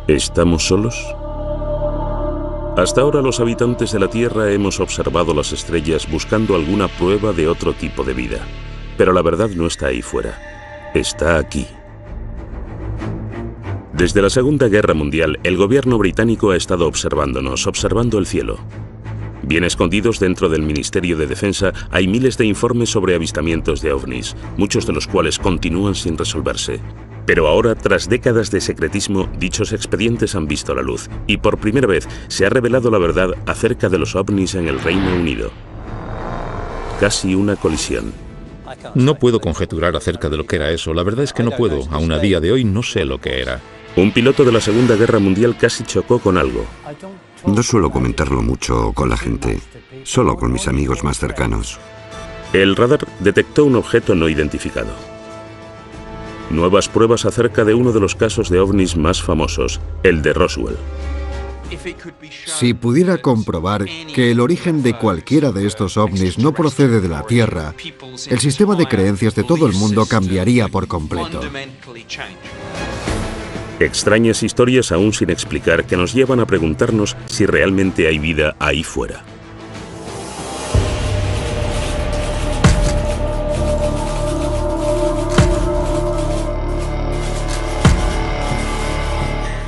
¿Estamos solos? Hasta ahora los habitantes de la Tierra hemos observado las estrellas buscando alguna prueba de otro tipo de vida. Pero la verdad no está ahí fuera. Está aquí. Desde la Segunda Guerra Mundial, el gobierno británico ha estado observándonos, observando el cielo. Bien escondidos dentro del Ministerio de Defensa, hay miles de informes sobre avistamientos de ovnis, muchos de los cuales continúan sin resolverse. Pero ahora, tras décadas de secretismo, dichos expedientes han visto la luz, y por primera vez se ha revelado la verdad acerca de los ovnis en el Reino Unido. Casi una colisión. No puedo conjeturar acerca de lo que era eso. La verdad es que no puedo. Aún a día de hoy no sé lo que era. Un piloto de la Segunda Guerra Mundial casi chocó con algo. No suelo comentarlo mucho con la gente, solo con mis amigos más cercanos. El radar detectó un objeto no identificado. Nuevas pruebas acerca de uno de los casos de ovnis más famosos, el de Roswell. Si pudiera comprobar que el origen de cualquiera de estos ovnis no procede de la Tierra, el sistema de creencias de todo el mundo cambiaría por completo. Extrañas historias aún sin explicar que nos llevan a preguntarnos si realmente hay vida ahí fuera.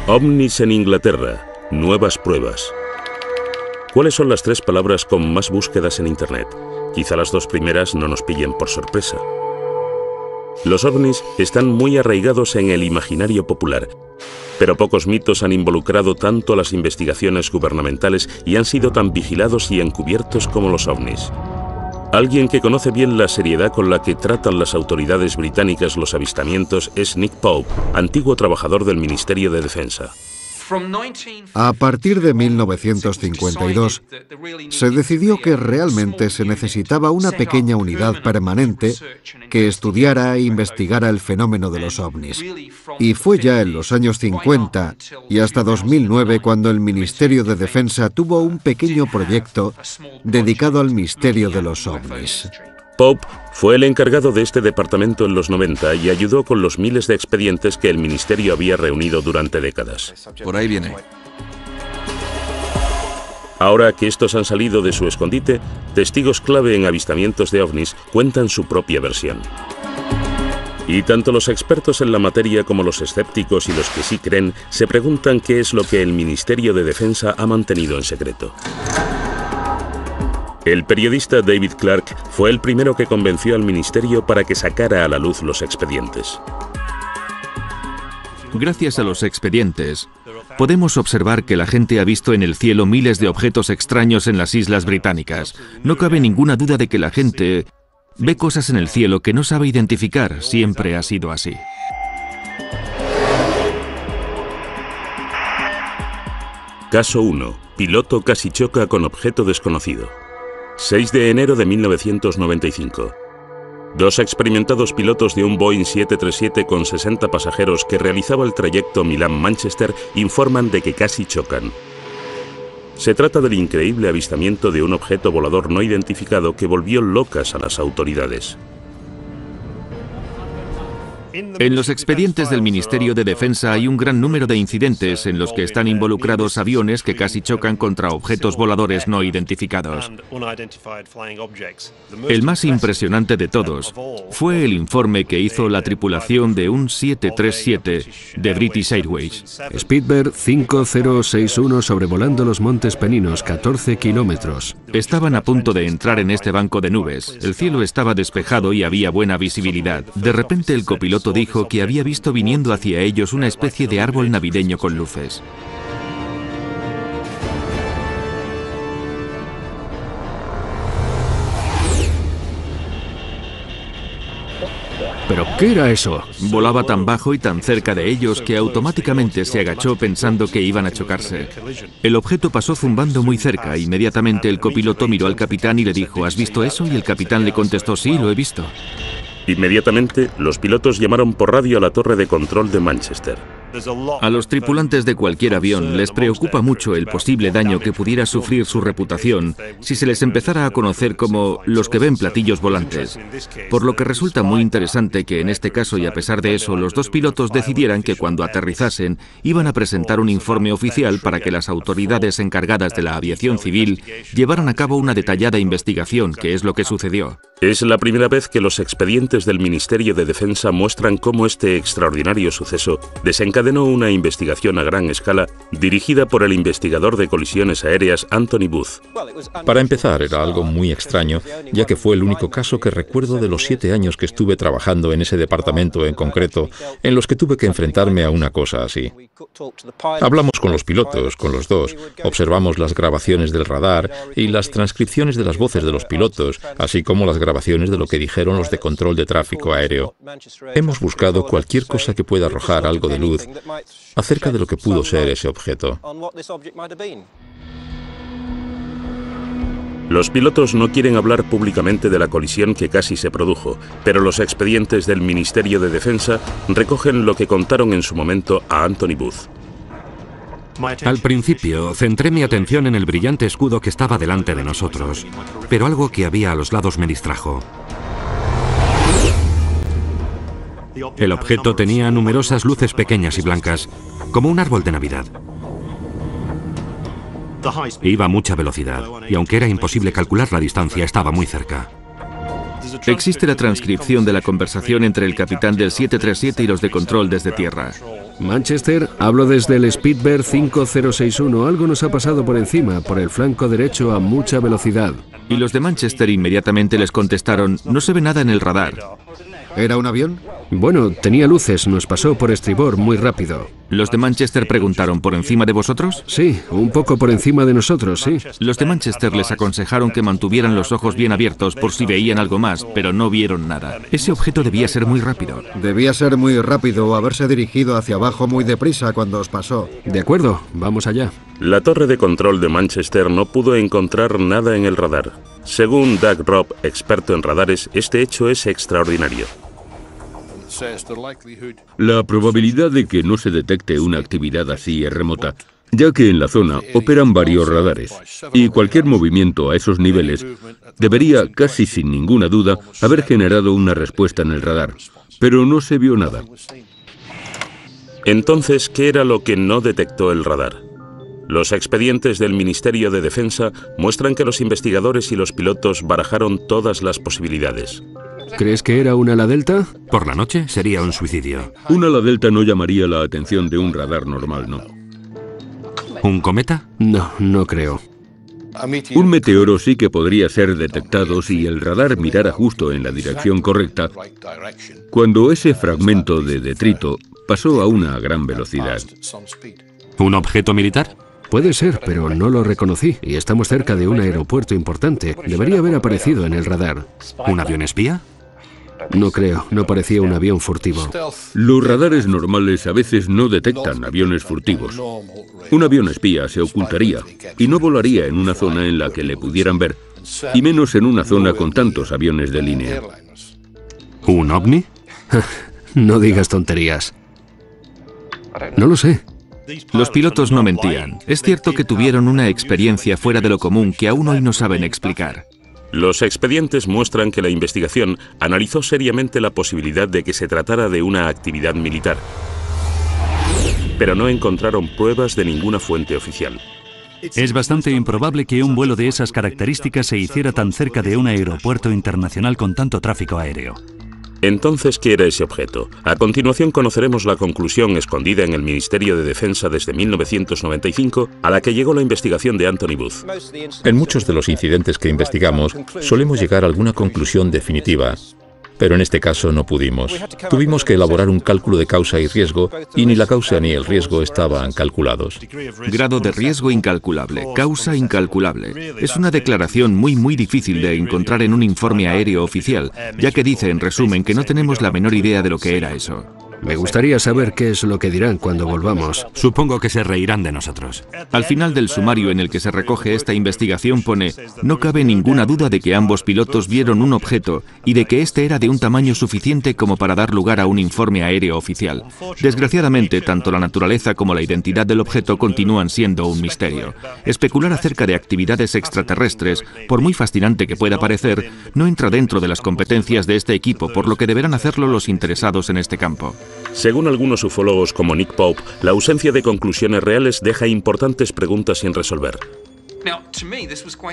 OVNIs en Inglaterra. Nuevas pruebas. ¿Cuáles son las 3 palabras con más búsquedas en Internet? Quizá las 2 primeras no nos pillen por sorpresa. Los ovnis están muy arraigados en el imaginario popular, pero pocos mitos han involucrado tanto a las investigaciones gubernamentales y han sido tan vigilados y encubiertos como los ovnis. Alguien que conoce bien la seriedad con la que tratan las autoridades británicas los avistamientos es Nick Pope, antiguo trabajador del Ministerio de Defensa. A partir de 1952, se decidió que realmente se necesitaba una pequeña unidad permanente que estudiara e investigara el fenómeno de los ovnis. Y fue ya en los años 50 y hasta 2009 cuando el Ministerio de Defensa tuvo un pequeño proyecto dedicado al misterio de los ovnis. Pope fue el encargado de este departamento en los 90 y ayudó con los miles de expedientes que el ministerio había reunido durante décadas. Por ahí viene. Ahora que estos han salido de su escondite, testigos clave en avistamientos de ovnis cuentan su propia versión. Y tanto los expertos en la materia como los escépticos y los que sí creen se preguntan qué es lo que el Ministerio de Defensa ha mantenido en secreto. El periodista David Clark fue el primero que convenció al ministerio para que sacara a la luz los expedientes. Gracias a los expedientes, podemos observar que la gente ha visto en el cielo miles de objetos extraños en las islas británicas. No cabe ninguna duda de que la gente ve cosas en el cielo que no sabe identificar. Siempre ha sido así. Caso 1. Piloto casi choca con objeto desconocido. 6 de enero de 1995. 2 experimentados pilotos de un Boeing 737 con 60 pasajeros que realizaba el trayecto Milán-Manchester informan de que casi chocan. Se trata del increíble avistamiento de un objeto volador no identificado que volvió locas a las autoridades. En los expedientes del Ministerio de Defensa hay un gran número de incidentes en los que están involucrados aviones que casi chocan contra objetos voladores no identificados. El más impresionante de todos fue el informe que hizo la tripulación de un 737 de British Airways. Speedbird 5061 sobrevolando los Montes Peninos, 14 kilómetros. Estaban a punto de entrar en este banco de nubes. El cielo estaba despejado y había buena visibilidad. De repente el copiloto dijo que había visto viniendo hacia ellos una especie de árbol navideño con luces. ¿Pero qué era eso? Volaba tan bajo y tan cerca de ellos que automáticamente se agachó pensando que iban a chocarse. El objeto pasó zumbando muy cerca. Inmediatamente el copiloto miró al capitán y le dijo: ¿has visto eso? Y el capitán le contestó: sí, lo he visto. Inmediatamente, los pilotos llamaron por radio a la torre de control de Manchester. A los tripulantes de cualquier avión les preocupa mucho el posible daño que pudiera sufrir su reputación si se les empezara a conocer como los que ven platillos volantes. Por lo que resulta muy interesante que en este caso, y a pesar de eso, los dos pilotos decidieran que cuando aterrizasen iban a presentar un informe oficial para que las autoridades encargadas de la aviación civil llevaran a cabo una detallada investigación, que es lo que sucedió. Es la primera vez que los expedientes del Ministerio de Defensa muestran cómo este extraordinario suceso desencadenó una investigación a gran escala dirigida por el investigador de colisiones aéreas Anthony Booth. Para empezar, era algo muy extraño, ya que fue el único caso que recuerdo de los 7 años que estuve trabajando en ese departamento en concreto, en los que tuve que enfrentarme a una cosa así. Hablamos con los pilotos, con los dos, observamos las grabaciones del radar y las transcripciones de las voces de los pilotos, así como las grabaciones de lo que dijeron los de control de tráfico aéreo. Hemos buscado cualquier cosa que pueda arrojar algo de luz acerca de lo que pudo ser ese objeto. Los pilotos no quieren hablar públicamente de la colisión que casi se produjo, pero los expedientes del Ministerio de Defensa recogen lo que contaron en su momento a Anthony Booth. Al principio, centré mi atención en el brillante escudo que estaba delante de nosotros, pero algo que había a los lados me distrajo. El objeto tenía numerosas luces pequeñas y blancas, como un árbol de Navidad. Iba a mucha velocidad, y aunque era imposible calcular la distancia, estaba muy cerca. Existe la transcripción de la conversación entre el capitán del 737 y los de control desde tierra. Manchester, hablo desde el Speedbird 5061. Algo nos ha pasado por encima, por el flanco derecho a mucha velocidad. Y los de Manchester inmediatamente les contestaron, no se ve nada en el radar. ¿Era un avión? Bueno, tenía luces, nos pasó por estribor muy rápido. Los de Manchester preguntaron, ¿por encima de vosotros? Sí, un poco por encima de nosotros, sí. Los de Manchester les aconsejaron que mantuvieran los ojos bien abiertos por si veían algo más, pero no vieron nada. Ese objeto debía ser muy rápido. Debía ser muy rápido o haberse dirigido hacia abajo muy deprisa cuando os pasó. De acuerdo, vamos allá. La torre de control de Manchester no pudo encontrar nada en el radar. Según Doug Robb, experto en radares, este hecho es extraordinario. La probabilidad de que no se detecte una actividad así es remota, ya que en la zona operan varios radares, y cualquier movimiento a esos niveles debería, casi sin ninguna duda, haber generado una respuesta en el radar, pero no se vio nada. Entonces, ¿qué era lo que no detectó el radar? Los expedientes del Ministerio de Defensa muestran que los investigadores y los pilotos barajaron todas las posibilidades. ¿Crees que era un ala delta? Por la noche sería un suicidio. Un ala delta no llamaría la atención de un radar normal, ¿no? ¿Un cometa? No, no creo. Un meteoro sí que podría ser detectado si el radar mirara justo en la dirección correcta, cuando ese fragmento de detrito pasó a una gran velocidad. ¿Un objeto militar? Puede ser, pero no lo reconocí, y estamos cerca de un aeropuerto importante. Debería haber aparecido en el radar. ¿Un avión espía? No creo, no parecía un avión furtivo. Los radares normales a veces no detectan aviones furtivos. Un avión espía se ocultaría y no volaría en una zona en la que le pudieran ver, y menos en una zona con tantos aviones de línea. ¿Un ovni? No digas tonterías. No lo sé. Los pilotos no mentían. Es cierto que tuvieron una experiencia fuera de lo común que aún hoy no saben explicar. Los expedientes muestran que la investigación analizó seriamente la posibilidad de que se tratara de una actividad militar, pero no encontraron pruebas de ninguna fuente oficial. Es bastante improbable que un vuelo de esas características se hiciera tan cerca de un aeropuerto internacional con tanto tráfico aéreo. Entonces, ¿qué era ese objeto? A continuación conoceremos la conclusión escondida en el Ministerio de Defensa desde 1995, a la que llegó la investigación de Anthony Booth. En muchos de los incidentes que investigamos, solemos llegar a alguna conclusión definitiva, pero en este caso no pudimos. Tuvimos que elaborar un cálculo de causa y riesgo, y ni la causa ni el riesgo estaban calculados. Grado de riesgo incalculable, causa incalculable. Es una declaración muy difícil de encontrar en un informe aéreo oficial, ya que dice, en resumen, que no tenemos la menor idea de lo que era eso. Me gustaría saber qué es lo que dirán cuando volvamos. Supongo que se reirán de nosotros. Al final del sumario en el que se recoge esta investigación pone: no cabe ninguna duda de que ambos pilotos vieron un objeto y de que este era de un tamaño suficiente como para dar lugar a un informe aéreo oficial. Desgraciadamente, tanto la naturaleza como la identidad del objeto continúan siendo un misterio. Especular acerca de actividades extraterrestres, por muy fascinante que pueda parecer, no entra dentro de las competencias de este equipo, por lo que deberán hacerlo los interesados en este campo. Según algunos ufólogos como Nick Pope, la ausencia de conclusiones reales deja importantes preguntas sin resolver.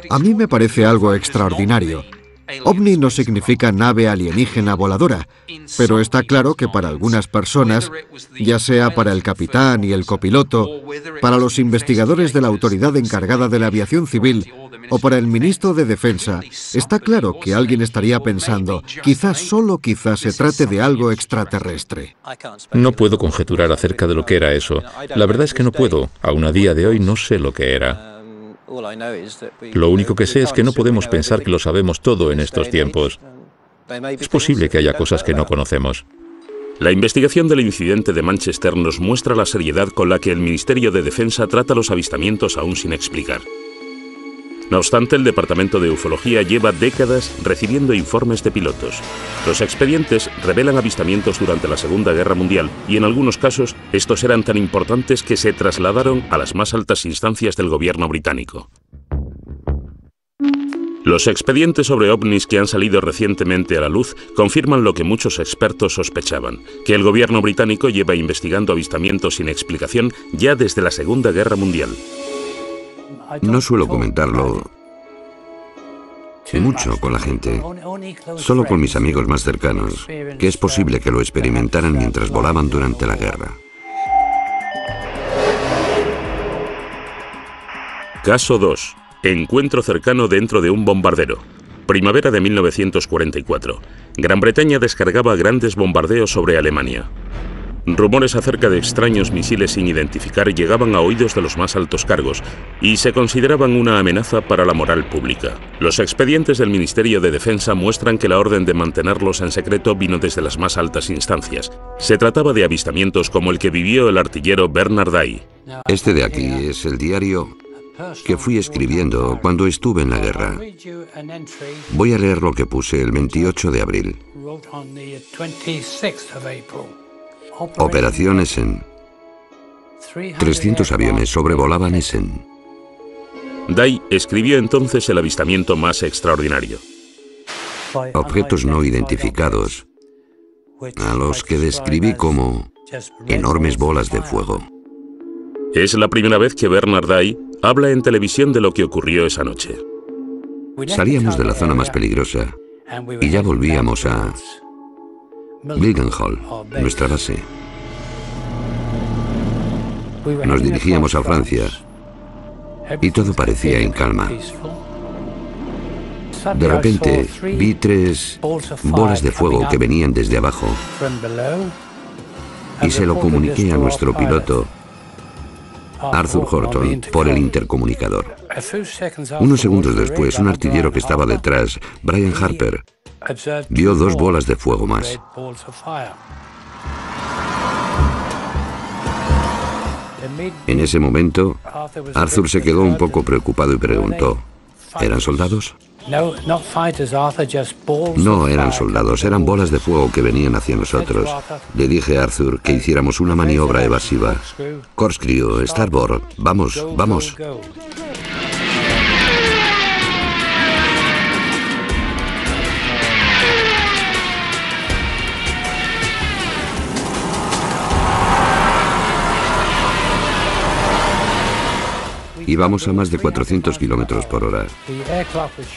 A mí me parece algo extraordinario. OVNI no significa nave alienígena voladora, pero está claro que para algunas personas, ya sea para el capitán y el copiloto, para los investigadores de la autoridad encargada de la aviación civil o para el ministro de Defensa, está claro que alguien estaría pensando, quizás, solo quizás, se trate de algo extraterrestre. No puedo conjeturar acerca de lo que era eso. La verdad es que no puedo. Aún a día de hoy no sé lo que era. Lo único que sé es que no podemos pensar que lo sabemos todo en estos tiempos. Es posible que haya cosas que no conocemos. La investigación del incidente de Manchester nos muestra la seriedad con la que el Ministerio de Defensa trata los avistamientos aún sin explicar. No obstante, el Departamento de Ufología lleva décadas recibiendo informes de pilotos. Los expedientes revelan avistamientos durante la Segunda Guerra Mundial y en algunos casos estos eran tan importantes que se trasladaron a las más altas instancias del gobierno británico. Los expedientes sobre ovnis que han salido recientemente a la luz confirman lo que muchos expertos sospechaban, que el gobierno británico lleva investigando avistamientos sin explicación ya desde la Segunda Guerra Mundial. No suelo comentarlo mucho con la gente, solo con mis amigos más cercanos, que es posible que lo experimentaran mientras volaban durante la guerra. Caso 2. Encuentro cercano dentro de un bombardero. Primavera de 1944. Gran Bretaña descargaba grandes bombardeos sobre Alemania. Rumores acerca de extraños misiles sin identificar llegaban a oídos de los más altos cargos y se consideraban una amenaza para la moral pública. Los expedientes del Ministerio de Defensa muestran que la orden de mantenerlos en secreto vino desde las más altas instancias. Se trataba de avistamientos como el que vivió el artillero Bernard Day. Este de aquí es el diario que fui escribiendo cuando estuve en la guerra. Voy a leer lo que puse el 28 de abril. Operación Essen. 300 aviones sobrevolaban Essen. Day escribió entonces el avistamiento más extraordinario. Objetos no identificados, a los que describí como enormes bolas de fuego. Es la primera vez que Bernard Day habla en televisión de lo que ocurrió esa noche. Salíamos de la zona más peligrosa y ya volvíamos a Mildenhall, nuestra base. Nos dirigíamos a Francia y todo parecía en calma. De repente vi 3 bolas de fuego que venían desde abajo y se lo comuniqué a nuestro piloto, Arthur Horton, por el intercomunicador. Unos segundos después, un artillero que estaba detrás, Brian Harper, vio 2 bolas de fuego más. En ese momento, Arthur se quedó un poco preocupado y preguntó, ¿eran soldados? No eran soldados, eran bolas de fuego que venían hacia nosotros. Le dije a Arthur que hiciéramos una maniobra evasiva. Corkscrew, starboard, vamos, vamos. Íbamos a más de 400 kilómetros por hora.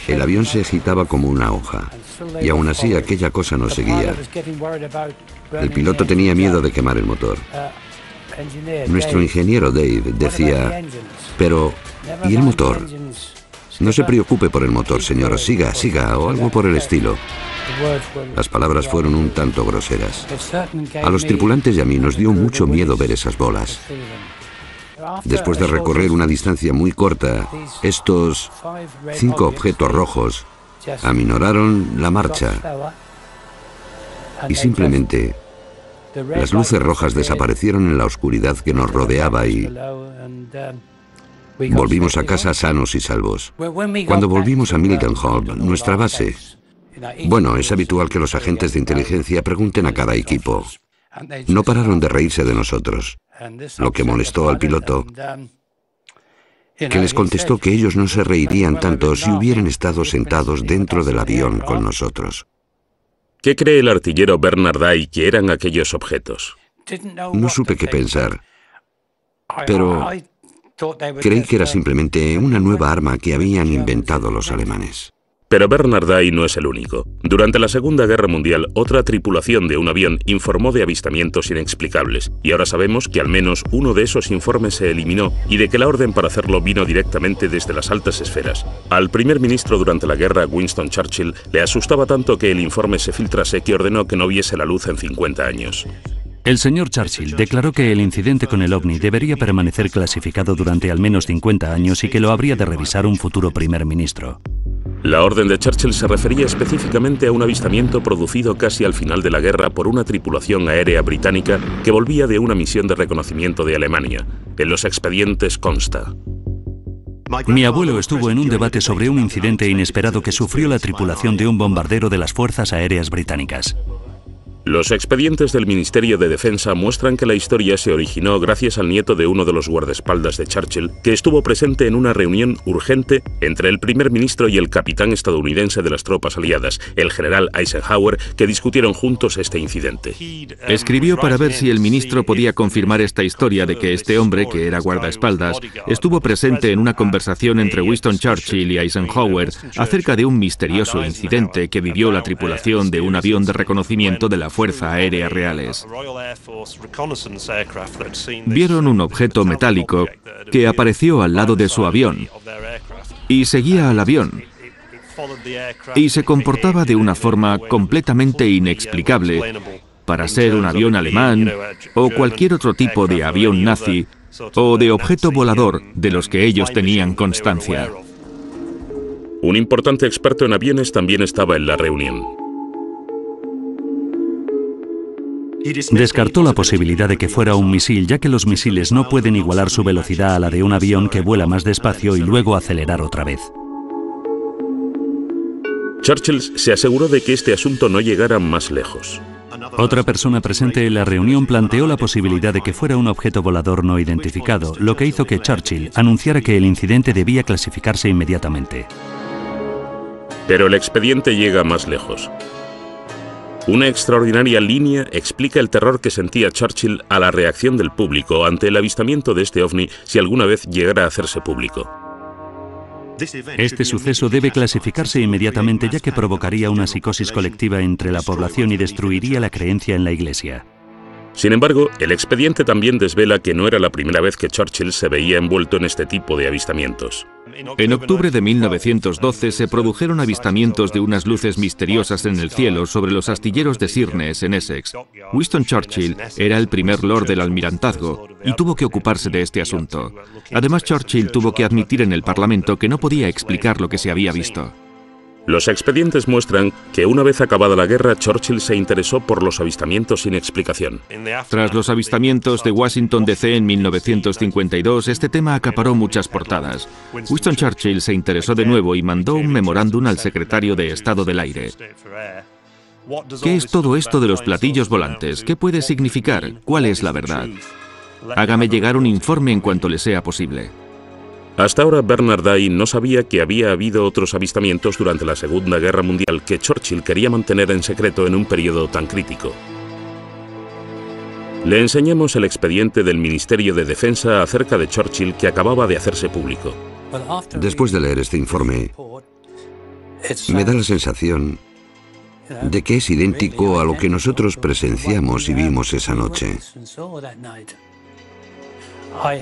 El avión se agitaba como una hoja, y aún así aquella cosa nos seguía. El piloto tenía miedo de quemar el motor. Nuestro ingeniero Dave decía, pero ¿y el motor? No se preocupe por el motor, señor, siga, siga, o algo por el estilo. Las palabras fueron un tanto groseras. A los tripulantes y a mí nos dio mucho miedo ver esas bolas. Después de recorrer una distancia muy corta, estos 5 objetos rojos aminoraron la marcha y simplemente Las luces rojas desaparecieron en la oscuridad que nos rodeaba y volvimos a casa sanos y salvos. Cuando volvimos a Mildenhall, nuestra base, bueno, es habitual que los agentes de inteligencia pregunten a cada equipo. No pararon de reírse de nosotros, lo que molestó al piloto, que les contestó que ellos no se reirían tanto si hubieran estado sentados dentro del avión con nosotros. ¿Qué cree el artillero Bernard Day que eran aquellos objetos? No supe qué pensar, pero creí que era simplemente una nueva arma que habían inventado los alemanes. Pero Bernard Day no es el único. Durante la Segunda Guerra Mundial, otra tripulación de un avión informó de avistamientos inexplicables, y ahora sabemos que al menos uno de esos informes se eliminó y de que la orden para hacerlo vino directamente desde las altas esferas. Al primer ministro durante la guerra, Winston Churchill, le asustaba tanto que el informe se filtrase que ordenó que no viese la luz en 50 años. El señor Churchill declaró que el incidente con el ovni debería permanecer clasificado durante al menos 50 años y que lo habría de revisar un futuro primer ministro. La orden de Churchill se refería específicamente a un avistamiento producido casi al final de la guerra por una tripulación aérea británica que volvía de una misión de reconocimiento de Alemania. En los expedientes consta: mi abuelo estuvo en un debate sobre un incidente inesperado que sufrió la tripulación de un bombardero de las Fuerzas Aéreas Británicas. Los expedientes del Ministerio de Defensa muestran que la historia se originó gracias al nieto de uno de los guardaespaldas de Churchill, que estuvo presente en una reunión urgente entre el primer ministro y el capitán estadounidense de las tropas aliadas, el general Eisenhower, que discutieron juntos este incidente. Escribió para ver si el ministro podía confirmar esta historia de que este hombre, que era guardaespaldas, estuvo presente en una conversación entre Winston Churchill y Eisenhower acerca de un misterioso incidente que vivió la tripulación de un avión de reconocimiento de la Fuerza Aérea Reales. Vieron un objeto metálico que apareció al lado de su avión y seguía al avión y se comportaba de una forma completamente inexplicable para ser un avión alemán o cualquier otro tipo de avión nazi o de objeto volador de los que ellos tenían constancia. Un importante experto en aviones también estaba en la reunión. Descartó la posibilidad de que fuera un misil, ya que los misiles no pueden igualar su velocidad a la de un avión que vuela más despacio y luego acelerar otra vez. Churchill se aseguró de que este asunto no llegara más lejos. Otra persona presente en la reunión planteó la posibilidad de que fuera un objeto volador no identificado, lo que hizo que Churchill anunciara que el incidente debía clasificarse inmediatamente. Pero el expediente llega más lejos. Una extraordinaria línea explica el terror que sentía Churchill a la reacción del público ante el avistamiento de este ovni si alguna vez llegara a hacerse público. Este suceso debe clasificarse inmediatamente, ya que provocaría una psicosis colectiva entre la población y destruiría la creencia en la Iglesia. Sin embargo, el expediente también desvela que no era la primera vez que Churchill se veía envuelto en este tipo de avistamientos. En octubre de 1912 se produjeron avistamientos de unas luces misteriosas en el cielo sobre los astilleros de Sheerness, en Essex. Winston Churchill era el primer lord del almirantazgo y tuvo que ocuparse de este asunto. Además, Churchill tuvo que admitir en el Parlamento que no podía explicar lo que se había visto. Los expedientes muestran que una vez acabada la guerra, Churchill se interesó por los avistamientos sin explicación. Tras los avistamientos de Washington D.C. en 1952, este tema acaparó muchas portadas. Winston Churchill se interesó de nuevo y mandó un memorándum al secretario de Estado del Aire. ¿Qué es todo esto de los platillos volantes? ¿Qué puede significar? ¿Cuál es la verdad? Hágame llegar un informe en cuanto le sea posible. Hasta ahora Bernard Day no sabía que había habido otros avistamientos durante la Segunda Guerra Mundial que Churchill quería mantener en secreto en un periodo tan crítico. Le enseñamos el expediente del Ministerio de Defensa acerca de Churchill que acababa de hacerse público. Después de leer este informe, me da la sensación de que es idéntico a lo que nosotros presenciamos y vimos esa noche.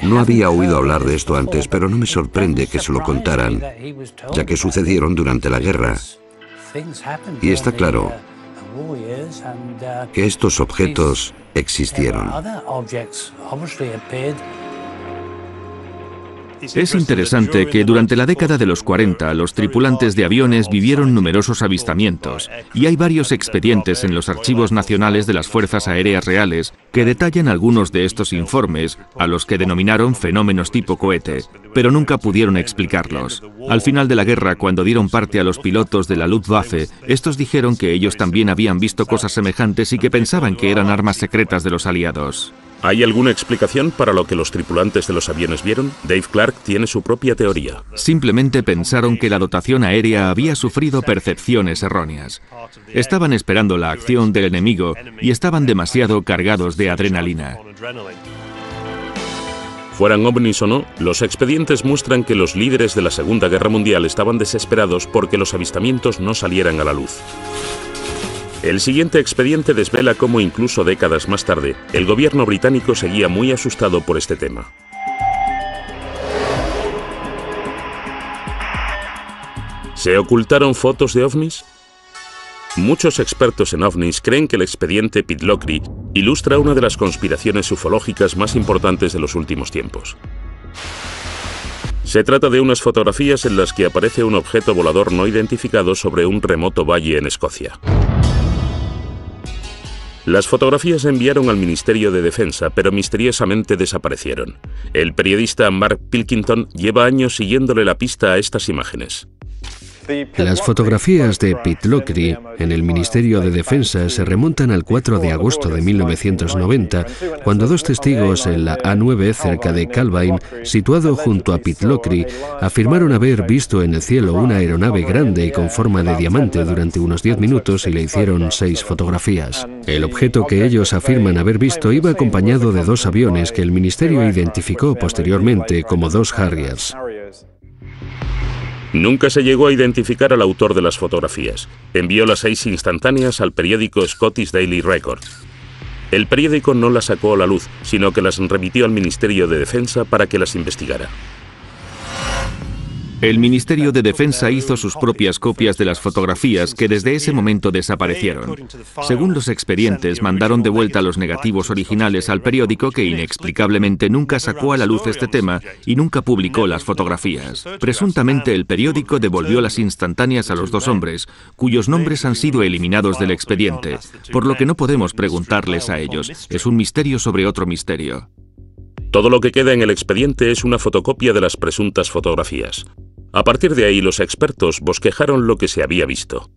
No había oído hablar de esto antes, pero no me sorprende que se lo contaran, ya que sucedieron durante la guerra. Y está claro que estos objetos existieron. Es interesante que durante la década de los 40 los tripulantes de aviones vivieron numerosos avistamientos, y hay varios expedientes en los archivos nacionales de las Fuerzas Aéreas Reales que detallan algunos de estos informes, a los que denominaron fenómenos tipo cohete, pero nunca pudieron explicarlos. Al final de la guerra, cuando dieron parte a los pilotos de la Luftwaffe, estos dijeron que ellos también habían visto cosas semejantes y que pensaban que eran armas secretas de los aliados. ¿Hay alguna explicación para lo que los tripulantes de los aviones vieron? Dave Clark tiene su propia teoría. Simplemente pensaron que la dotación aérea había sufrido percepciones erróneas. Estaban esperando la acción del enemigo y estaban demasiado cargados de adrenalina. Fueran ovnis o no, los expedientes muestran que los líderes de la Segunda Guerra Mundial estaban desesperados porque los avistamientos no salieran a la luz. El siguiente expediente desvela cómo incluso décadas más tarde, el gobierno británico seguía muy asustado por este tema. ¿Se ocultaron fotos de ovnis? Muchos expertos en ovnis creen que el expediente Pitlochry ilustra una de las conspiraciones ufológicas más importantes de los últimos tiempos. Se trata de unas fotografías en las que aparece un objeto volador no identificado sobre un remoto valle en Escocia. Las fotografías se enviaron al Ministerio de Defensa, pero misteriosamente desaparecieron. El periodista Mark Pilkington lleva años siguiéndole la pista a estas imágenes. Las fotografías de Pitlochry en el Ministerio de Defensa se remontan al 4 de agosto de 1990, cuando dos testigos en la A9 cerca de Calvine, situado junto a Pitlochry, afirmaron haber visto en el cielo una aeronave grande y con forma de diamante durante unos 10 minutos y le hicieron 6 fotografías. El objeto que ellos afirman haber visto iba acompañado de 2 aviones que el ministerio identificó posteriormente como 2 Harriers. Nunca se llegó a identificar al autor de las fotografías. Envió las 6 instantáneas al periódico Scottish Daily Record. El periódico no las sacó a la luz, sino que las remitió al Ministerio de Defensa para que las investigara. El Ministerio de Defensa hizo sus propias copias de las fotografías que desde ese momento desaparecieron. Según los expedientes, mandaron de vuelta los negativos originales al periódico, que inexplicablemente nunca sacó a la luz este tema y nunca publicó las fotografías. Presuntamente el periódico devolvió las instantáneas a los 2 hombres, cuyos nombres han sido eliminados del expediente, por lo que no podemos preguntarles a ellos. Es un misterio sobre otro misterio. Todo lo que queda en el expediente es una fotocopia de las presuntas fotografías. A partir de ahí, los expertos bosquejaron lo que se había visto.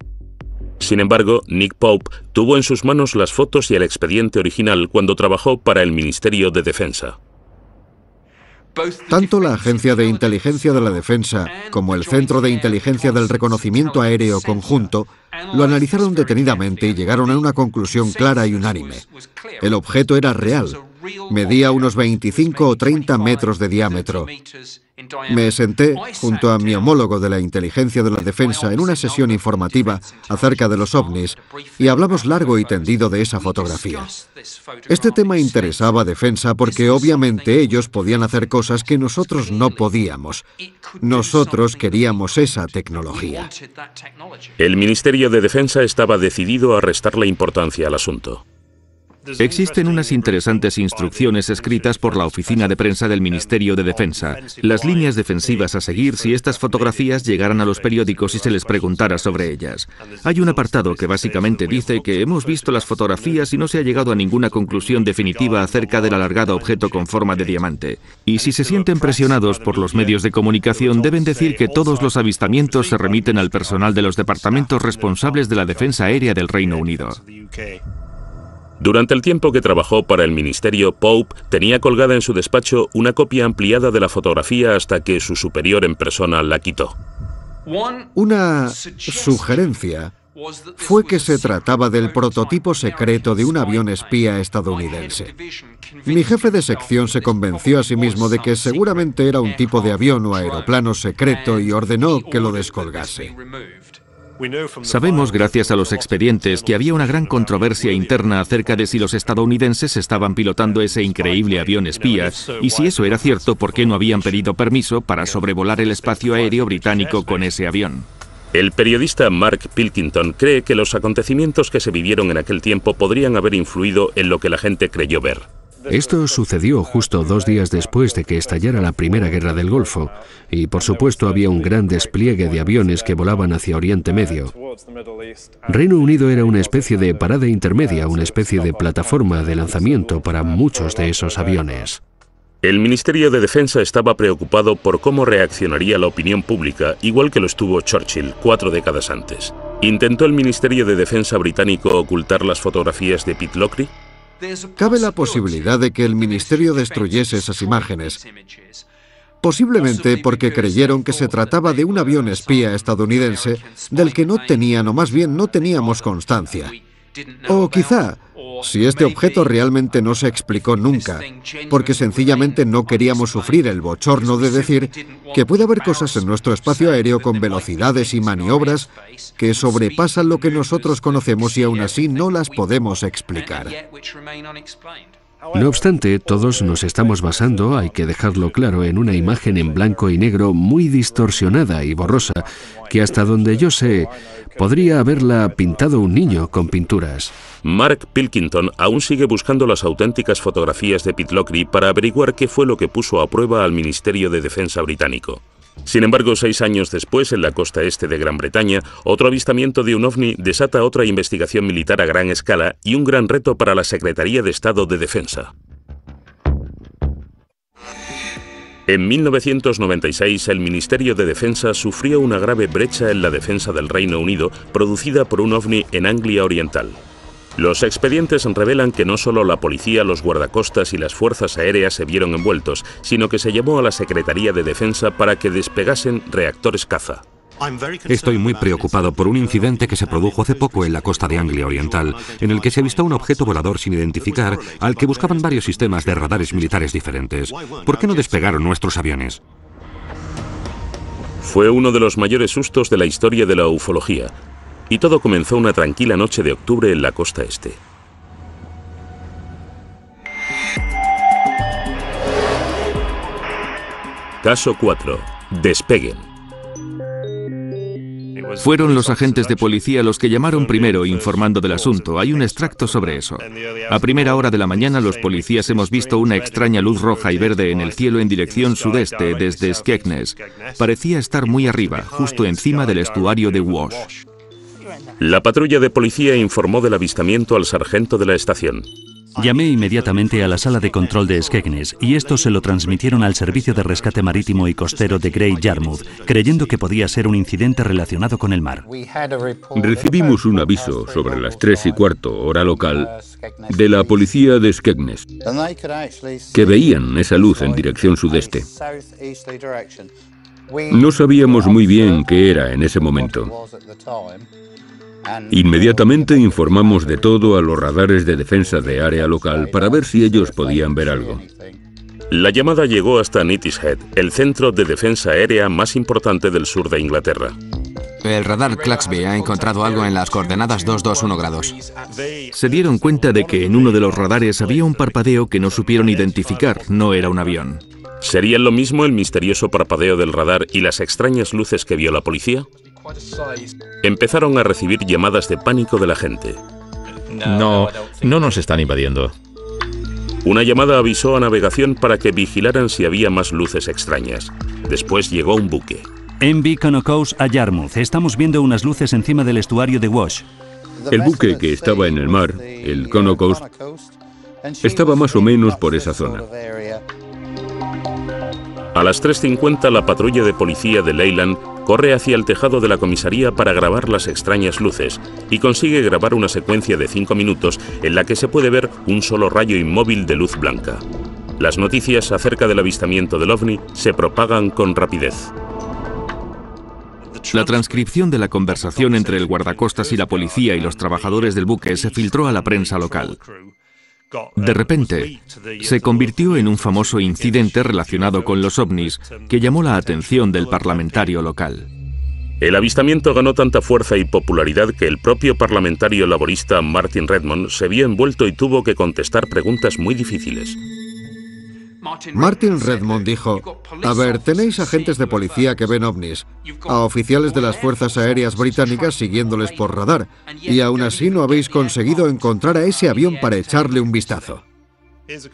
Sin embargo, Nick Pope tuvo en sus manos las fotos y el expediente original cuando trabajó para el Ministerio de Defensa. Tanto la Agencia de Inteligencia de la Defensa como el Centro de Inteligencia del Reconocimiento Aéreo Conjunto lo analizaron detenidamente y llegaron a una conclusión clara y unánime. El objeto era real. Medía unos 25 o 30 metros de diámetro. Me senté junto a mi homólogo de la Inteligencia de la Defensa en una sesión informativa acerca de los ovnis y hablamos largo y tendido de esa fotografía. Este tema interesaba a Defensa porque obviamente ellos podían hacer cosas que nosotros no podíamos. Nosotros queríamos esa tecnología. El Ministerio de Defensa estaba decidido a restarle importancia al asunto. Existen unas interesantes instrucciones escritas por la oficina de prensa del Ministerio de Defensa, las líneas defensivas a seguir si estas fotografías llegaran a los periódicos y se les preguntara sobre ellas. Hay un apartado que básicamente dice que hemos visto las fotografías y no se ha llegado a ninguna conclusión definitiva acerca del alargado objeto con forma de diamante. Y si se sienten presionados por los medios de comunicación, deben decir que todos los avistamientos se remiten al personal de los departamentos responsables de la defensa aérea del Reino Unido. Durante el tiempo que trabajó para el ministerio, Pope tenía colgada en su despacho una copia ampliada de la fotografía hasta que su superior en persona la quitó. Una sugerencia fue que se trataba del prototipo secreto de un avión espía estadounidense. Mi jefe de sección se convenció a sí mismo de que seguramente era un tipo de avión o aeroplano secreto y ordenó que lo descolgase. Sabemos, gracias a los expedientes, que había una gran controversia interna acerca de si los estadounidenses estaban pilotando ese increíble avión espía, y si eso era cierto, ¿por qué no habían pedido permiso para sobrevolar el espacio aéreo británico con ese avión? El periodista Mark Pilkington cree que los acontecimientos que se vivieron en aquel tiempo podrían haber influido en lo que la gente creyó ver. Esto sucedió justo 2 días después de que estallara la Primera Guerra del Golfo, y por supuesto había un gran despliegue de aviones que volaban hacia Oriente Medio. Reino Unido era una especie de parada intermedia, una especie de plataforma de lanzamiento para muchos de esos aviones. El Ministerio de Defensa estaba preocupado por cómo reaccionaría la opinión pública, igual que lo estuvo Churchill 4 décadas antes. ¿Intentó el Ministerio de Defensa británico ocultar las fotografías de Pitlochry? Cabe la posibilidad de que el ministerio destruyese esas imágenes, posiblemente porque creyeron que se trataba de un avión espía estadounidense del que no tenían, o más bien no teníamos constancia. O quizá, si este objeto realmente no se explicó nunca, porque sencillamente no queríamos sufrir el bochorno de decir que puede haber cosas en nuestro espacio aéreo con velocidades y maniobras que sobrepasan lo que nosotros conocemos y aún así no las podemos explicar. No obstante, todos nos estamos basando, hay que dejarlo claro, en una imagen en blanco y negro muy distorsionada y borrosa, que hasta donde yo sé, podría haberla pintado un niño con pinturas. Mark Pilkington aún sigue buscando las auténticas fotografías de Pitlochry para averiguar qué fue lo que puso a prueba al Ministerio de Defensa británico. Sin embargo, 6 años después, en la costa este de Gran Bretaña, otro avistamiento de un ovni desata otra investigación militar a gran escala y un gran reto para la Secretaría de Estado de Defensa. En 1996, el Ministerio de Defensa sufrió una grave brecha en la defensa del Reino Unido producida por un ovni en Anglia Oriental. Los expedientes revelan que no solo la policía, los guardacostas y las fuerzas aéreas se vieron envueltos, sino que se llamó a la Secretaría de Defensa para que despegasen reactores caza. Estoy muy preocupado por un incidente que se produjo hace poco en la costa de Anglia Oriental, en el que se avistó un objeto volador sin identificar, al que buscaban varios sistemas de radares militares diferentes. ¿Por qué no despegaron nuestros aviones? Fue uno de los mayores sustos de la historia de la ufología, y todo comenzó una tranquila noche de octubre en la costa este. Caso 4. Despeguen. Fueron los agentes de policía los que llamaron primero informando del asunto. Hay un extracto sobre eso. A primera hora de la mañana los policías hemos visto una extraña luz roja y verde en el cielo en dirección sudeste desde Skegness. Parecía estar muy arriba, justo encima del estuario de Wash. La patrulla de policía informó del avistamiento al sargento de la estación. Llamé inmediatamente a la sala de control de Skegness y esto se lo transmitieron al Servicio de Rescate Marítimo y Costero de Great Yarmouth, creyendo que podía ser un incidente relacionado con el mar. Recibimos un aviso sobre las 3:15 hora local de la policía de Skegness, que veían esa luz en dirección sudeste. No sabíamos muy bien qué era en ese momento. Inmediatamente informamos de todo a los radares de defensa de área local para ver si ellos podían ver algo. La llamada llegó hasta Neatishead, el centro de defensa aérea más importante del sur de Inglaterra. El radar Claxby ha encontrado algo en las coordenadas 221 grados. Se dieron cuenta de que en uno de los radares había un parpadeo que no supieron identificar, no era un avión. ¿Serían lo mismo el misterioso parpadeo del radar y las extrañas luces que vio la policía? Empezaron a recibir llamadas de pánico de la gente. No nos están invadiendo. Una llamada avisó a navegación para que vigilaran si había más luces extrañas. Después llegó un buque. MV Conocos a Yarmouth. Estamos viendo unas luces encima del estuario de Wash. El buque que estaba en el mar, el Conocos, estaba más o menos por esa zona. A las 3:50 la patrulla de policía de Leyland corre hacia el tejado de la comisaría para grabar las extrañas luces y consigue grabar una secuencia de 5 minutos en la que se puede ver un solo rayo inmóvil de luz blanca. Las noticias acerca del avistamiento del ovni se propagan con rapidez. La transcripción de la conversación entre el guardacostas y la policía y los trabajadores del buque se filtró a la prensa local. De repente, se convirtió en un famoso incidente relacionado con los ovnis que llamó la atención del parlamentario local. El avistamiento ganó tanta fuerza y popularidad que el propio parlamentario laborista Martin Redmond se vio envuelto y tuvo que contestar preguntas muy difíciles. Martin Redmond dijo: a ver, tenéis agentes de policía que ven ovnis, a oficiales de las fuerzas aéreas británicas siguiéndoles por radar, y aún así no habéis conseguido encontrar a ese avión para echarle un vistazo.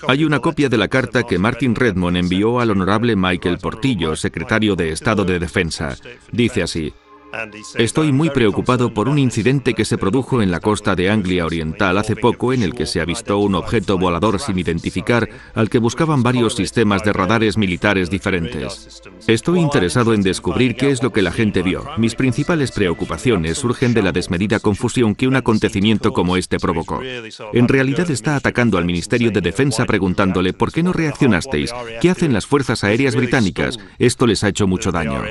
Hay una copia de la carta que Martin Redmond envió al honorable Michael Portillo, secretario de Estado de Defensa. Dice así: estoy muy preocupado por un incidente que se produjo en la costa de Anglia Oriental hace poco, en el que se avistó un objeto volador sin identificar al que buscaban varios sistemas de radares militares diferentes. Estoy interesado en descubrir qué es lo que la gente vio. Mis principales preocupaciones surgen de la desmedida confusión que un acontecimiento como este provocó. En realidad está atacando al Ministerio de Defensa preguntándole ¿por qué no reaccionasteis? ¿Qué hacen las fuerzas aéreas británicas? Esto les ha hecho mucho daño.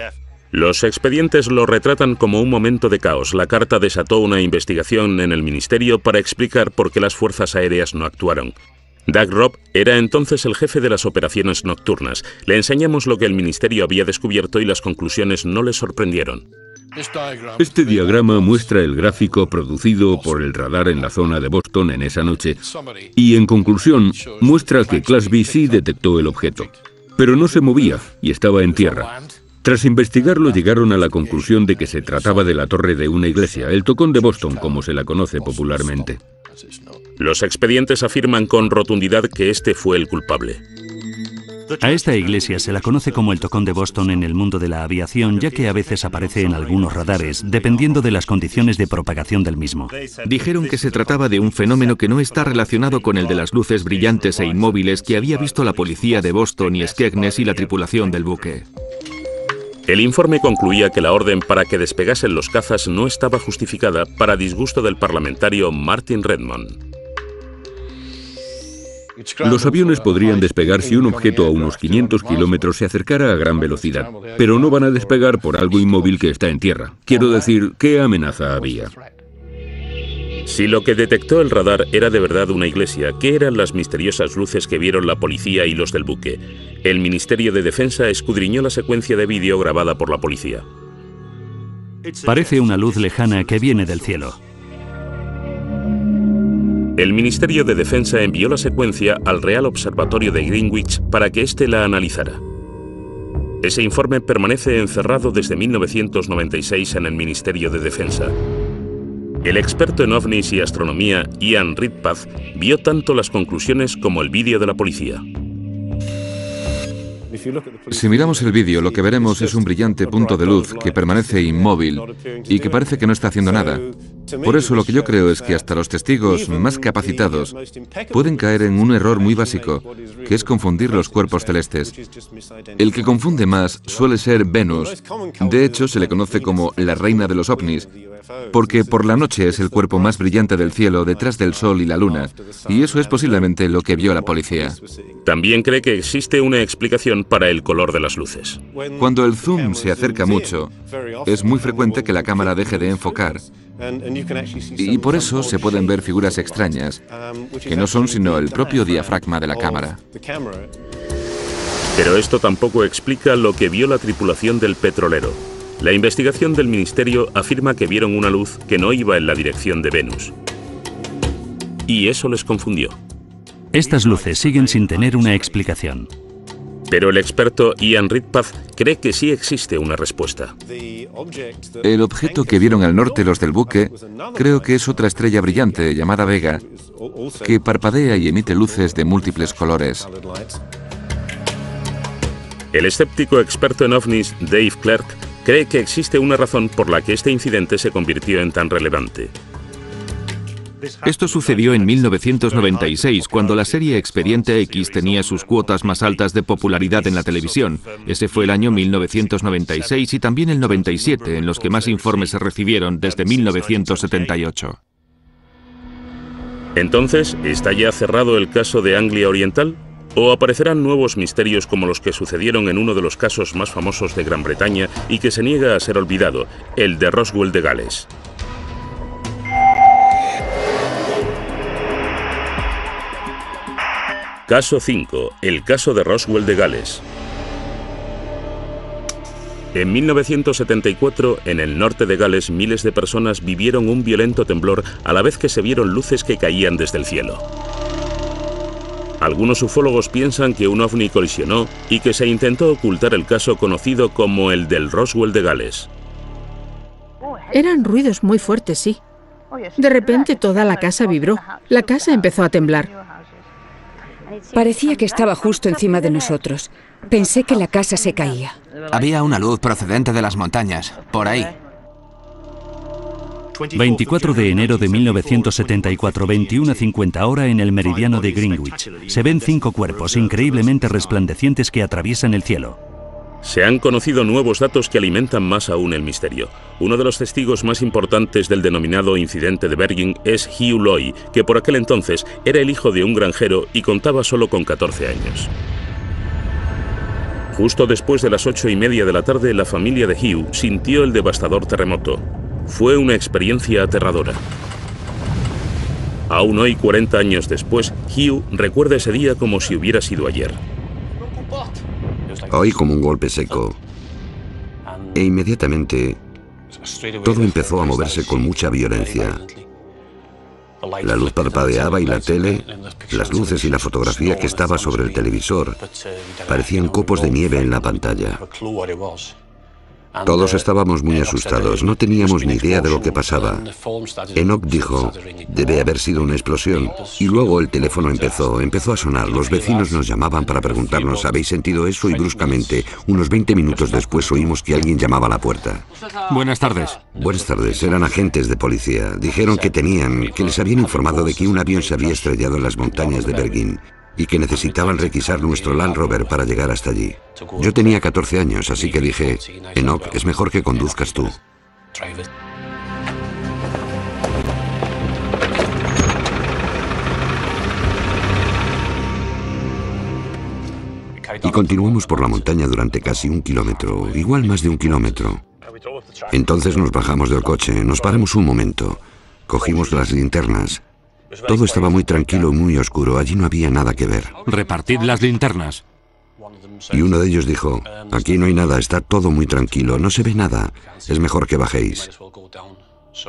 Los expedientes lo retratan como un momento de caos. La carta desató una investigación en el ministerio para explicar por qué las fuerzas aéreas no actuaron. Doug Robb era entonces el jefe de las operaciones nocturnas. Le enseñamos lo que el ministerio había descubierto y las conclusiones no le sorprendieron. Este diagrama muestra el gráfico producido por el radar en la zona de Boston en esa noche y, en conclusión, muestra que Class B sí detectó el objeto, pero no se movía y estaba en tierra. Tras investigarlo, llegaron a la conclusión de que se trataba de la torre de una iglesia, el Tocón de Boston, como se la conoce popularmente. Los expedientes afirman con rotundidad que este fue el culpable. A esta iglesia se la conoce como el Tocón de Boston en el mundo de la aviación, ya que a veces aparece en algunos radares, dependiendo de las condiciones de propagación del mismo. Dijeron que se trataba de un fenómeno que no está relacionado con el de las luces brillantes e inmóviles que había visto la policía de Boston y Skegness y la tripulación del buque. El informe concluía que la orden para que despegasen los cazas no estaba justificada, para disgusto del parlamentario Martin Redmond. Los aviones podrían despegar si un objeto a unos 500 kilómetros se acercara a gran velocidad, pero no van a despegar por algo inmóvil que está en tierra. Quiero decir, ¿qué amenaza había? Si lo que detectó el radar era de verdad una iglesia, ¿qué eran las misteriosas luces que vieron la policía y los del buque? El Ministerio de Defensa escudriñó la secuencia de vídeo grabada por la policía. Parece una luz lejana que viene del cielo. El Ministerio de Defensa envió la secuencia al Real Observatorio de Greenwich para que éste la analizara. Ese informe permanece encerrado desde 1996 en el Ministerio de Defensa. El experto en ovnis y astronomía, Ian Redpath, vio tanto las conclusiones como el vídeo de la policía. Si miramos el vídeo, lo que veremos es un brillante punto de luz que permanece inmóvil y que parece que no está haciendo nada. Por eso lo que yo creo es que hasta los testigos más capacitados pueden caer en un error muy básico, que es confundir los cuerpos celestes. El que confunde más suele ser Venus. De hecho, se le conoce como la reina de los ovnis, porque por la noche es el cuerpo más brillante del cielo detrás del Sol y la Luna, y eso es posiblemente lo que vio la policía. También cree que existe una explicación para el color de las luces. Cuando el zoom se acerca mucho, es muy frecuente que la cámara deje de enfocar, y por eso se pueden ver figuras extrañas, que no son sino el propio diafragma de la cámara. Pero esto tampoco explica lo que vio la tripulación del petrolero. La investigación del ministerio afirma que vieron una luz que no iba en la dirección de Venus. Y eso les confundió. Estas luces siguen sin tener una explicación. Pero el experto Ian Redpath cree que sí existe una respuesta. El objeto que vieron al norte los del buque, creo que es otra estrella brillante llamada Vega, que parpadea y emite luces de múltiples colores. El escéptico experto en ovnis Dave Clark cree que existe una razón por la que este incidente se convirtió en tan relevante. Esto sucedió en 1996, cuando la serie Expediente X tenía sus cuotas más altas de popularidad en la televisión. Ese fue el año 1996 y también el 97, en los que más informes se recibieron desde 1978. Entonces, ¿está ya cerrado el caso de Anglia Oriental? ¿O aparecerán nuevos misterios como los que sucedieron en uno de los casos más famosos de Gran Bretaña y que se niega a ser olvidado, el de Roswell de Gales? Caso 5. El caso de Roswell de Gales. En 1974, en el norte de Gales, miles de personas vivieron un violento temblor a la vez que se vieron luces que caían desde el cielo. Algunos ufólogos piensan que un ovni colisionó y que se intentó ocultar el caso conocido como el del Roswell de Gales. Eran ruidos muy fuertes, sí. De repente toda la casa vibró. La casa empezó a temblar. Parecía que estaba justo encima de nosotros. Pensé que la casa se caía. Había una luz procedente de las montañas, por ahí. 24 de enero de 1974, 21:50 hora en el meridiano de Greenwich. Se ven 5 cuerpos increíblemente resplandecientes que atraviesan el cielo. Se han conocido nuevos datos que alimentan más aún el misterio. Uno de los testigos más importantes del denominado incidente de Bergen es Hugh Loy, que por aquel entonces era el hijo de un granjero y contaba solo con 14 años. Justo después de las 8:30 de la tarde, la familia de Hugh sintió el devastador terremoto. Fue una experiencia aterradora. Aún hoy, 40 años después, Hugh recuerda ese día como si hubiera sido ayer. Oí como un golpe seco. E inmediatamente todo empezó a moverse con mucha violencia. La luz parpadeaba y la tele, las luces y la fotografía que estaba sobre el televisor parecían copos de nieve en la pantalla. Todos estábamos muy asustados, no teníamos ni idea de lo que pasaba. Enoch dijo, debe haber sido una explosión. Y luego el teléfono empezó a sonar. Los vecinos nos llamaban para preguntarnos, ¿habéis sentido eso? Y bruscamente, unos 20 minutos después, oímos que alguien llamaba a la puerta. Buenas tardes. Buenas tardes, eran agentes de policía. Dijeron que les habían informado de que un avión se había estrellado en las montañas de Bergen y que necesitaban requisar nuestro Land Rover para llegar hasta allí. Yo tenía 14 años, así que dije, Enoch, es mejor que conduzcas tú. Y continuamos por la montaña durante casi 1 kilómetro, igual más de 1 kilómetro. Entonces nos bajamos del coche, nos paramos un momento, cogimos las linternas. Todo estaba muy tranquilo y muy oscuro, allí no había nada que ver. Repartid las linternas. Y uno de ellos dijo, aquí no hay nada, está todo muy tranquilo, no se ve nada, es mejor que bajéis.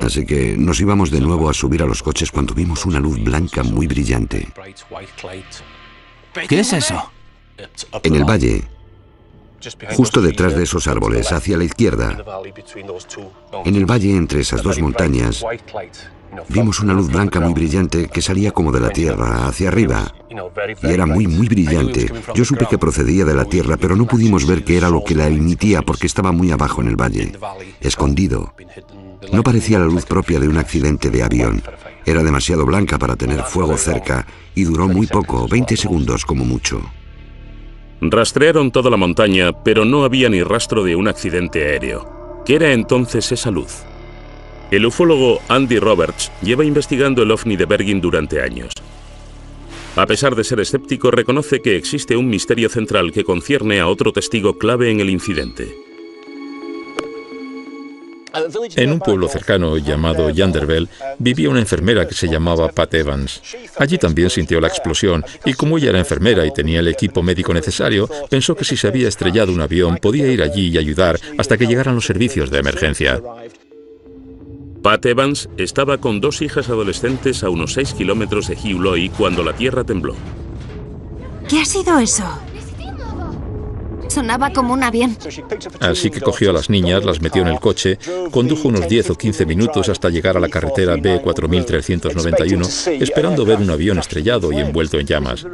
Así que nos íbamos de nuevo a subir a los coches cuando vimos una luz blanca muy brillante. ¿Qué es eso? En el valle, justo detrás de esos árboles, hacia la izquierda, en el valle entre esas dos montañas, vimos una luz blanca muy brillante que salía como de la tierra, hacia arriba. Y era muy, muy brillante. Yo supe que procedía de la tierra, pero no pudimos ver qué era lo que la emitía porque estaba muy abajo en el valle, escondido. No parecía la luz propia de un accidente de avión. Era demasiado blanca para tener fuego cerca y duró muy poco, 20 segundos como mucho. Rastrearon toda la montaña, pero no había ni rastro de un accidente aéreo. ¿Qué era entonces esa luz? El ufólogo Andy Roberts lleva investigando el ovni de Bergen durante años. A pesar de ser escéptico, reconoce que existe un misterio central que concierne a otro testigo clave en el incidente. En un pueblo cercano llamado Yanderville vivía una enfermera que se llamaba Pat Evans. Allí también sintió la explosión y como ella era enfermera y tenía el equipo médico necesario, pensó que si se había estrellado un avión podía ir allí y ayudar hasta que llegaran los servicios de emergencia. Pat Evans estaba con 2 hijas adolescentes a unos 6 kilómetros de Hugh Loy cuando la tierra tembló. ¿Qué ha sido eso? Sonaba como un avión. Así que cogió a las niñas, las metió en el coche, condujo unos 10 o 15 minutos hasta llegar a la carretera B4391, esperando ver un avión estrellado y envuelto en llamas.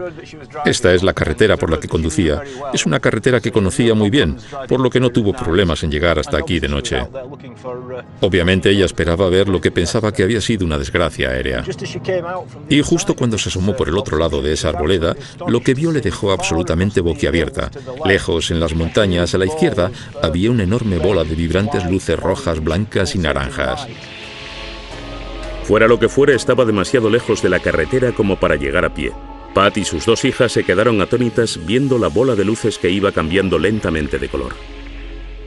Esta es la carretera por la que conducía. Es una carretera que conocía muy bien, por lo que no tuvo problemas en llegar hasta aquí de noche. Obviamente ella esperaba ver lo que pensaba que había sido una desgracia aérea. Y justo cuando se asomó por el otro lado de esa arboleda, lo que vio le dejó absolutamente boquiabierta. Lejos, en las montañas, a la izquierda, había una enorme bola de vibrantes luces rojas, blancas y naranjas. Fuera lo que fuera, estaba demasiado lejos de la carretera como para llegar a pie. Pat y sus 2 hijas se quedaron atónitas viendo la bola de luces que iba cambiando lentamente de color.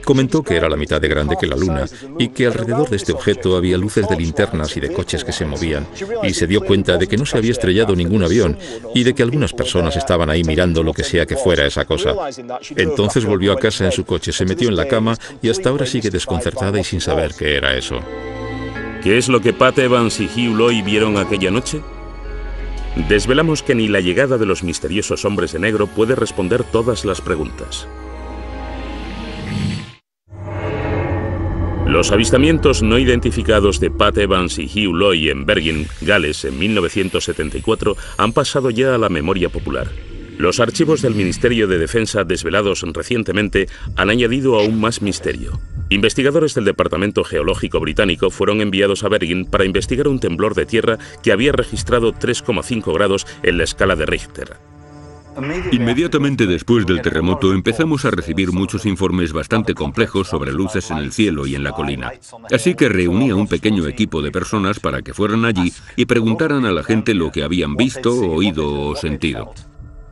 Comentó que era la mitad de grande que la luna y que alrededor de este objeto había luces de linternas y de coches que se movían, y se dio cuenta de que no se había estrellado ningún avión y de que algunas personas estaban ahí mirando lo que sea que fuera esa cosa. Entonces volvió a casa en su coche, se metió en la cama y hasta ahora sigue desconcertada y sin saber qué era eso. ¿Qué es lo que Pat Evans y Hugh Loy vieron aquella noche? Desvelamos que ni la llegada de los misteriosos hombres de negro puede responder todas las preguntas. Los avistamientos no identificados de Pat Evans y Hugh Loy en Bergen, Gales, en 1974 han pasado ya a la memoria popular. Los archivos del Ministerio de Defensa desvelados recientemente han añadido aún más misterio. Investigadores del Departamento Geológico Británico fueron enviados a Bergen para investigar un temblor de tierra que había registrado 3,5 grados en la escala de Richter. Inmediatamente después del terremoto empezamos a recibir muchos informes bastante complejos sobre luces en el cielo y en la colina. Así que reuní a un pequeño equipo de personas para que fueran allí y preguntaran a la gente lo que habían visto, oído o sentido.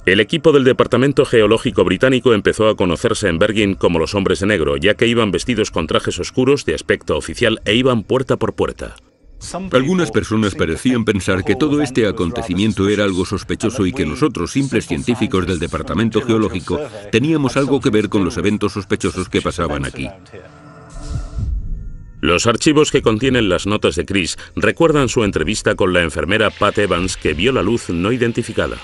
El equipo del Departamento Geológico Británico empezó a conocerse en Bergen como los hombres de negro, ya que iban vestidos con trajes oscuros de aspecto oficial e iban puerta por puerta. Algunas personas parecían pensar que todo este acontecimiento era algo sospechoso y que nosotros, simples científicos del Departamento Geológico, teníamos algo que ver con los eventos sospechosos que pasaban aquí. Los archivos que contienen las notas de Chris recuerdan su entrevista con la enfermera Pat Evans, que vio la luz no identificada.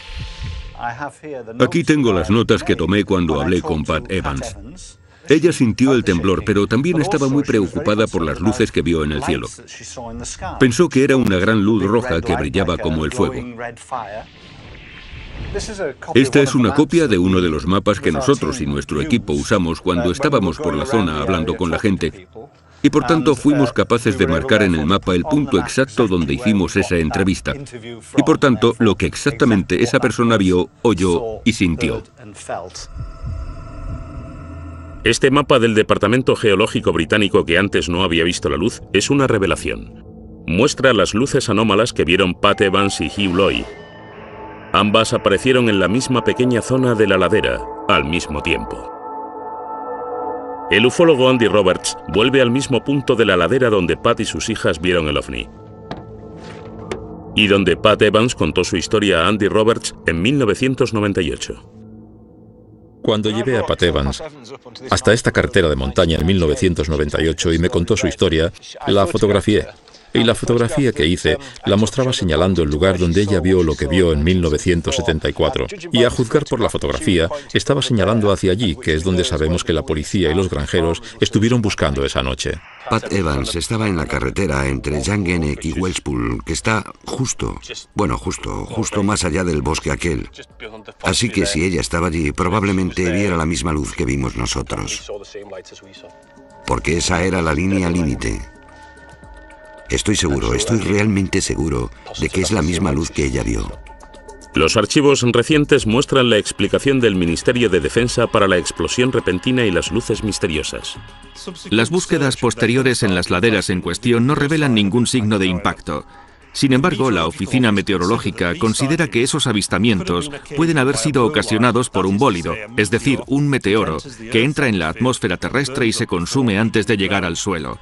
Aquí tengo las notas que tomé cuando hablé con Pat Evans. Ella sintió el temblor, pero también estaba muy preocupada por las luces que vio en el cielo. Pensó que era una gran luz roja que brillaba como el fuego. Esta es una copia de uno de los mapas que nosotros y nuestro equipo usamos cuando estábamos por la zona hablando con la gente. Y por tanto fuimos capaces de marcar en el mapa el punto exacto donde hicimos esa entrevista. Y por tanto, lo que exactamente esa persona vio, oyó y sintió. Este mapa del Departamento Geológico Británico, que antes no había visto la luz, es una revelación. Muestra las luces anómalas que vieron Pat Evans y Hugh Loy. Ambas aparecieron en la misma pequeña zona de la ladera, al mismo tiempo. El ufólogo Andy Roberts vuelve al mismo punto de la ladera donde Pat y sus hijas vieron el ovni. Y donde Pat Evans contó su historia a Andy Roberts en 1998. Cuando llevé a Pat Evans hasta esta carretera de montaña en 1998 y me contó su historia, la fotografié. Y la fotografía que hice la mostraba señalando el lugar donde ella vio lo que vio en 1974. Y a juzgar por la fotografía, estaba señalando hacia allí, que es donde sabemos que la policía y los granjeros estuvieron buscando esa noche. Pat Evans estaba en la carretera entre Llangennec y Welshpool, que está justo más allá del bosque aquel. Así que si ella estaba allí, probablemente viera la misma luz que vimos nosotros. Porque esa era la línea límite. Estoy realmente seguro de que es la misma luz que ella vio. Los archivos recientes muestran la explicación del Ministerio de Defensa para la explosión repentina y las luces misteriosas. Las búsquedas posteriores en las laderas en cuestión no revelan ningún signo de impacto. Sin embargo, la Oficina Meteorológica considera que esos avistamientos pueden haber sido ocasionados por un bólido, es decir, un meteoro, que entra en la atmósfera terrestre y se consume antes de llegar al suelo.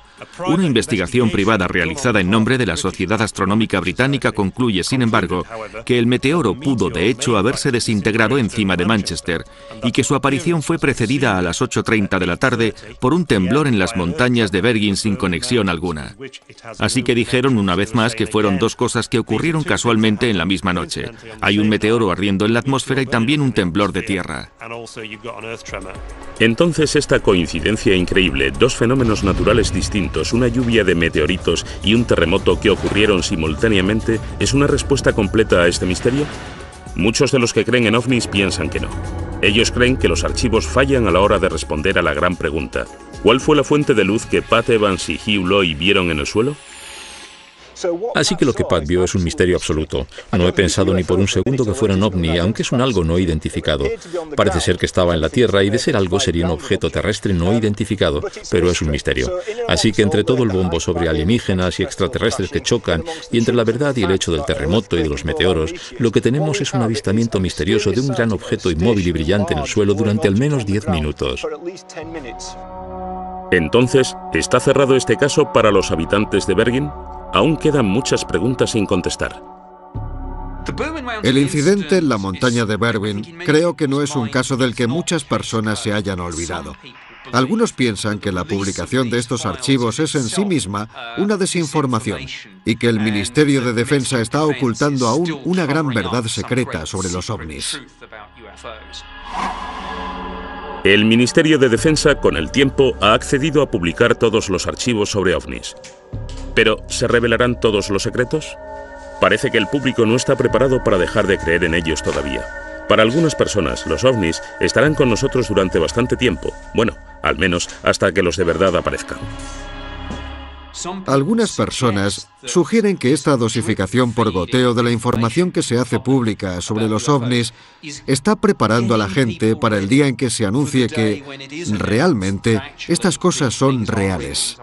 Una investigación privada realizada en nombre de la Sociedad Astronómica Británica concluye, sin embargo, que el meteoro pudo, de hecho, haberse desintegrado encima de Manchester y que su aparición fue precedida a las 8:30 de la tarde por un temblor en las montañas de Bergen sin conexión alguna. Así que dijeron una vez más que fueron dos cosas que ocurrieron casualmente en la misma noche. Hay un meteoro ardiendo en la atmósfera y también un temblor de tierra. Entonces esta coincidencia increíble, dos fenómenos naturales distintos, una lluvia de meteoritos y un terremoto que ocurrieron simultáneamente, ¿es una respuesta completa a este misterio? Muchos de los que creen en ovnis piensan que no. Ellos creen que los archivos fallan a la hora de responder a la gran pregunta: ¿cuál fue la fuente de luz que Pat Evans y Hugh Loy vieron en el suelo? Así que lo que Pat vio es un misterio absoluto. No he pensado ni por un segundo que fuera un ovni, aunque es un algo no identificado. Parece ser que estaba en la Tierra y de ser algo sería un objeto terrestre no identificado, pero es un misterio. Así que entre todo el bombo sobre alienígenas y extraterrestres que chocan, y entre la verdad y el hecho del terremoto y de los meteoros, lo que tenemos es un avistamiento misterioso de un gran objeto inmóvil y brillante en el suelo durante al menos 10 minutos. Entonces, ¿está cerrado este caso para los habitantes de Bergen? Aún quedan muchas preguntas sin contestar. El incidente en la montaña de Bergen creo que no es un caso del que muchas personas se hayan olvidado. Algunos piensan que la publicación de estos archivos es en sí misma una desinformación y que el Ministerio de Defensa está ocultando aún una gran verdad secreta sobre los ovnis. El Ministerio de Defensa, con el tiempo, ha accedido a publicar todos los archivos sobre ovnis. Pero, ¿se revelarán todos los secretos? Parece que el público no está preparado para dejar de creer en ellos todavía. Para algunas personas, los ovnis estarán con nosotros durante bastante tiempo. Bueno, al menos hasta que los de verdad aparezcan. Algunas personas sugieren que esta dosificación por goteo de la información que se hace pública sobre los ovnis está preparando a la gente para el día en que se anuncie que realmente estas cosas son reales.